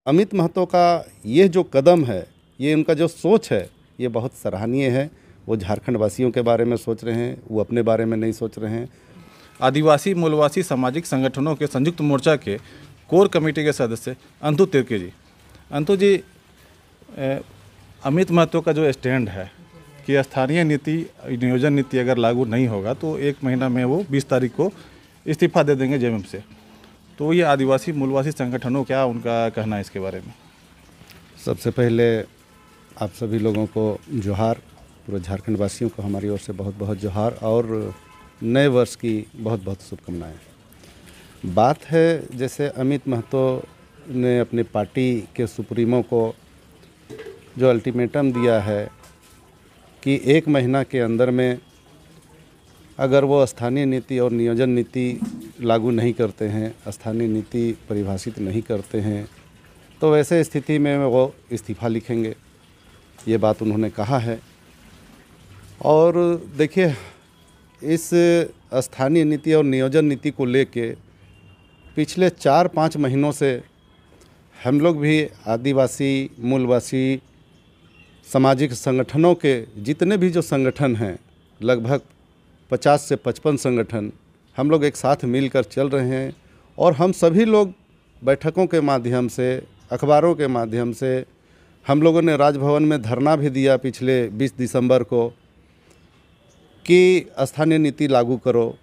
अमित महतो का ये जो कदम है, ये उनका जो सोच है, ये बहुत सराहनीय है। वो झारखंड वासियों के बारे में सोच रहे हैं, वो अपने बारे में नहीं सोच रहे हैं। आदिवासी मूलवासी सामाजिक संगठनों के संयुक्त मोर्चा के कोर कमेटी के सदस्य अंतु तिर्की जी। अंतु जी, अमित महतो का जो स्टैंड है कि स्थानीय नीति नियोजन नीति अगर लागू नहीं होगा तो 1 महीना में वो 20 तारीख को इस्तीफा दे देंगे जेएमएम से। तो ये आदिवासी मूलवासी संगठनों, क्या उनका कहना है इसके बारे में? सबसे पहले आप सभी लोगों को जोहार, पूरे झारखंड वासियों को हमारी ओर से बहुत बहुत जोहार और नए वर्ष की बहुत बहुत शुभकामनाएं। बात है जैसे अमित महतो ने अपनी पार्टी के सुप्रीमो को जो अल्टीमेटम दिया है कि 1 महीना के अंदर में अगर वो स्थानीय नीति और नियोजन नीति लागू नहीं करते हैं, स्थानीय नीति परिभाषित नहीं करते हैं, तो वैसे स्थिति में वो इस्तीफ़ा लिखेंगे, ये बात उन्होंने कहा है। और देखिए, इस स्थानीय नीति और नियोजन नीति को लेके पिछले 4-5 महीनों से हम लोग भी आदिवासी मूलवासी सामाजिक संगठनों के जितने भी जो संगठन हैं, लगभग 50 से 55 संगठन हम लोग एक साथ मिलकर चल रहे हैं। और हम सभी लोग बैठकों के माध्यम से, अखबारों के माध्यम से, हम लोगों ने राजभवन में धरना भी दिया पिछले 20 दिसंबर को कि स्थानीय नीति लागू करो।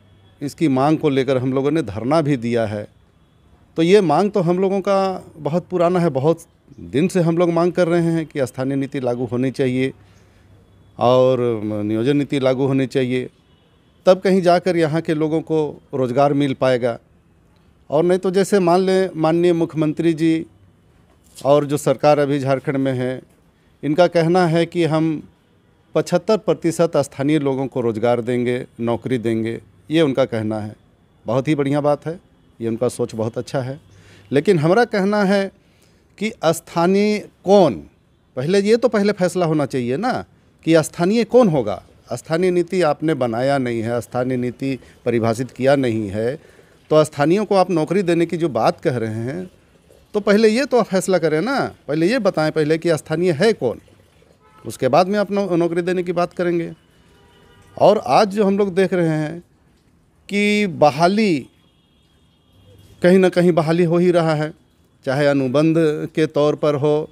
इसकी मांग को लेकर हम लोगों ने धरना भी दिया है। तो ये मांग तो हम लोगों का बहुत पुराना है, बहुत दिन से हम लोग मांग कर रहे हैं कि स्थानीय नीति लागू होनी चाहिए और नियोजन नीति लागू होनी चाहिए, तब कहीं जाकर यहाँ के लोगों को रोज़गार मिल पाएगा। और नहीं तो जैसे मान लें माननीय मुख्यमंत्री जी और जो सरकार अभी झारखंड में है, इनका कहना है कि हम 75% स्थानीय लोगों को रोज़गार देंगे, नौकरी देंगे, ये उनका कहना है। बहुत ही बढ़िया बात है, ये उनका सोच बहुत अच्छा है। लेकिन हमारा कहना है कि स्थानीय कौन, पहले फैसला होना चाहिए ना कि स्थानीय कौन होगा। स्थानीय नीति आपने बनाया नहीं है, स्थानीय नीति परिभाषित किया नहीं है, तो स्थानीयों को आप नौकरी देने की जो बात कह रहे हैं, तो पहले ये तो फैसला करें ना, पहले ये बताएं पहले कि स्थानीय है कौन, उसके बाद में आप नौकरी देने की बात करेंगे। और आज जो हम लोग देख रहे हैं कि बहाली, कहीं ना कहीं बहाली हो ही रहा है, चाहे अनुबंध के तौर पर हो,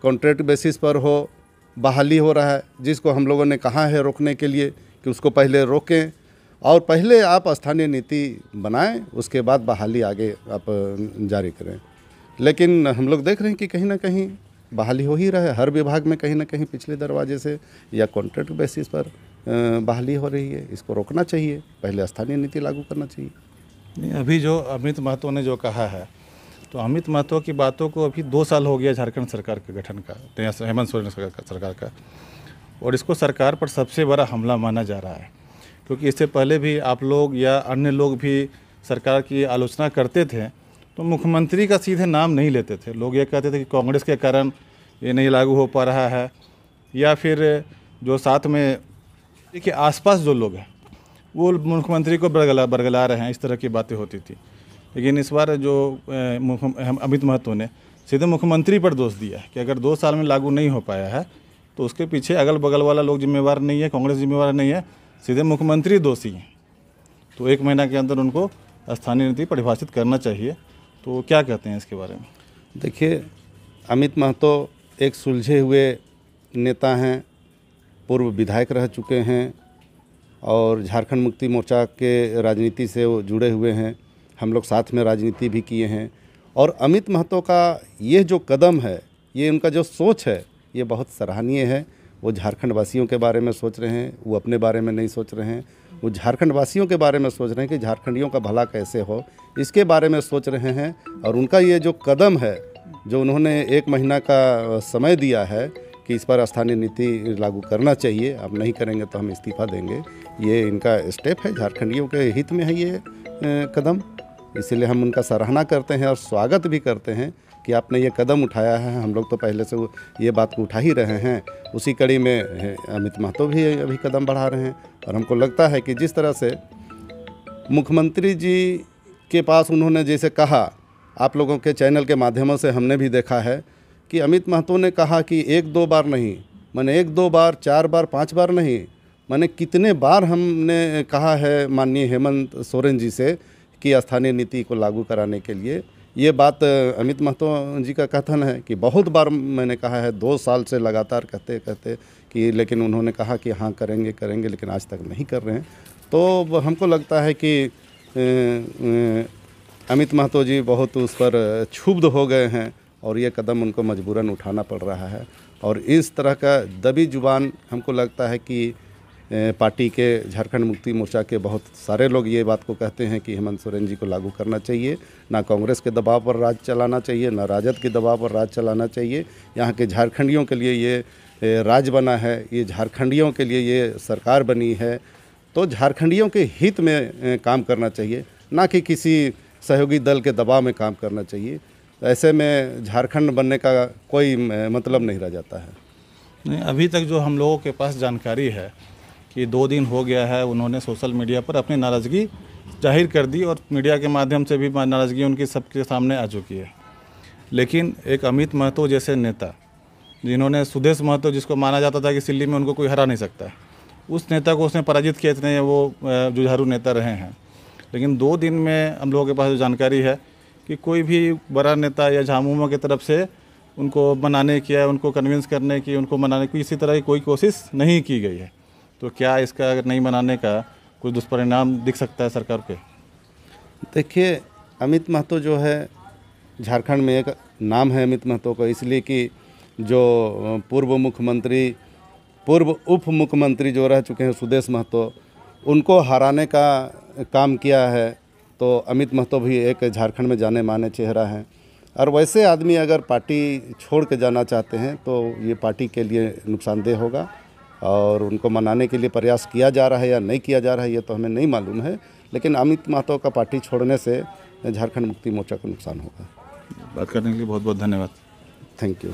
कॉन्ट्रैक्ट बेसिस पर हो, बहाली हो रहा है, जिसको हम लोगों ने कहा है रोकने के लिए कि उसको पहले रोकें और पहले आप स्थानीय नीति बनाएं, उसके बाद बहाली आगे आप जारी करें। लेकिन हम लोग देख रहे हैं कि कहीं ना कहीं बहाली हो ही रहा है, हर विभाग में कहीं ना कहीं पिछले दरवाजे से या कॉन्ट्रैक्ट बेसिस पर बहाली हो रही है। इसको रोकना चाहिए, पहले स्थानीय नीति लागू करना चाहिए। नहीं, अभी जो अमित महतो ने जो कहा है, तो अमित महतो की बातों को अभी 2 साल हो गया झारखंड सरकार के गठन का, हेमंत सोरेन सरकार का, और इसको सरकार पर सबसे बड़ा हमला माना जा रहा है। क्योंकि इससे पहले भी आप लोग या अन्य लोग भी सरकार की आलोचना करते थे तो मुख्यमंत्री का सीधे नाम नहीं लेते थे। लोग ये कहते थे कि कांग्रेस के कारण ये नहीं लागू हो पा रहा है, या फिर जो साथ में देखिए आसपास जो लोग हैं वो मुख्यमंत्री को बरगला रहे हैं, इस तरह की बातें होती थी। लेकिन इस बार जो अमित महतो ने सीधे मुख्यमंत्री पर दोष दिया है कि अगर 2 साल में लागू नहीं हो पाया है तो उसके पीछे अगल बगल वाला लोग जिम्मेवार नहीं है, कांग्रेस जिम्मेवार नहीं है, सीधे मुख्यमंत्री दोषी हैं। तो 1 महीना के अंदर उनको स्थानीय नीति परिभाषित करना चाहिए। तो क्या कहते हैं इसके बारे में? देखिए, अमित महतो एक सुलझे हुए नेता हैं, पूर्व विधायक रह चुके हैं और झारखंड मुक्ति मोर्चा के राजनीति से वो जुड़े हुए हैं। हम लोग साथ में राजनीति भी किए हैं। और अमित महतो का ये जो कदम है, ये उनका जो सोच है, ये बहुत सराहनीय है। वो झारखंड वासियों के बारे में सोच रहे हैं, वो अपने बारे में नहीं सोच रहे हैं। वो झारखंड वासियों के बारे में सोच रहे हैं कि झारखंडियों का भला कैसे हो, इसके बारे में सोच रहे हैं। और उनका ये जो कदम है, जो उन्होंने 1 महीना का समय दिया है कि इस पर स्थानीय नीति लागू करना चाहिए, आप नहीं करेंगे तो हम इस्तीफा देंगे, ये इनका स्टेप है, झारखंडियों के हित में है ये कदम। इसलिए हम उनका सराहना करते हैं और स्वागत भी करते हैं कि आपने ये कदम उठाया है। हम लोग तो पहले से ये बात को उठा ही रहे हैं, उसी कड़ी में अमित महतो भी अभी कदम बढ़ा रहे हैं। और हमको लगता है कि जिस तरह से मुख्यमंत्री जी के पास उन्होंने जैसे कहा आप लोगों के चैनल के माध्यमों से हमने भी देखा है कि अमित महतो ने कहा कि 1-2 बार नहीं, मैंने 1-2 बार, 4 बार, 5 बार नहीं, मैंने कितने बार हमने कहा है माननीय हेमंत सोरेन जी से कि स्थानीय नीति को लागू कराने के लिए। ये बात अमित महतो जी का कथन है कि बहुत बार मैंने कहा है, 2 साल से लगातार कहते कहते कि, लेकिन उन्होंने कहा कि हाँ करेंगे करेंगे, लेकिन आज तक नहीं कर रहे हैं। तो हमको लगता है कि अमित महतो जी बहुत उस पर क्षुब्ध हो गए हैं और ये कदम उनको मजबूरन उठाना पड़ रहा है। और इस तरह का दबी जुबान हमको लगता है कि पार्टी के झारखंड मुक्ति मोर्चा के बहुत सारे लोग ये बात को कहते हैं कि हेमंत सोरेन जी को लागू करना चाहिए, ना कांग्रेस के दबाव पर राज चलाना चाहिए, ना राजद के दबाव पर राज चलाना चाहिए। यहाँ के झारखंडियों के लिए ये राज बना है, ये झारखंडियों के लिए ये सरकार बनी है, तो झारखंडियों के हित में काम करना चाहिए, ना कि किसी सहयोगी दल के दबाव में काम करना चाहिए। ऐसे में झारखंड बनने का कोई मतलब नहीं रह जाता है। नहीं, अभी तक जो हम लोगों के पास जानकारी है कि 2 दिन हो गया है, उन्होंने सोशल मीडिया पर अपनी नाराज़गी जाहिर कर दी और मीडिया के माध्यम से भी नाराज़गी उनकी सबके सामने आ चुकी है। लेकिन एक अमित महतो जैसे नेता, जिन्होंने सुदेश महतो, जिसको माना जाता था कि सिल्ली में उनको कोई हरा नहीं सकता, उस नेता को उसने पराजित किया, इतने वो जुझारू नेता रहे हैं। लेकिन 2 दिन में हम लोगों के पास जो जानकारी है कि कोई भी बड़ा नेता या झामुमो की तरफ से उनको मनाने की या उनको कन्विंस करने की, उनको मनाने की इसी तरह की कोई कोशिश नहीं की गई है। तो क्या इसका अगर नहीं मनाने का कोई दुष्परिणाम दिख सकता है सरकार पे? देखिए, अमित महतो जो है, झारखंड में एक नाम है अमित महतो का, इसलिए कि जो पूर्व उप मुख्यमंत्री जो रह चुके हैं सुदेश महतो, उनको हराने का काम किया है। तो अमित महतो भी एक झारखंड में जाने माने चेहरा हैं। और वैसे आदमी अगर पार्टी छोड़ के जाना चाहते हैं तो ये पार्टी के लिए नुकसानदेह होगा। और उनको मनाने के लिए प्रयास किया जा रहा है या नहीं किया जा रहा है ये तो हमें नहीं मालूम है, लेकिन अमित महतो का पार्टी छोड़ने से झारखंड मुक्ति मोर्चा को नुकसान होगा। बात करने के लिए बहुत बहुत धन्यवाद। Thank you.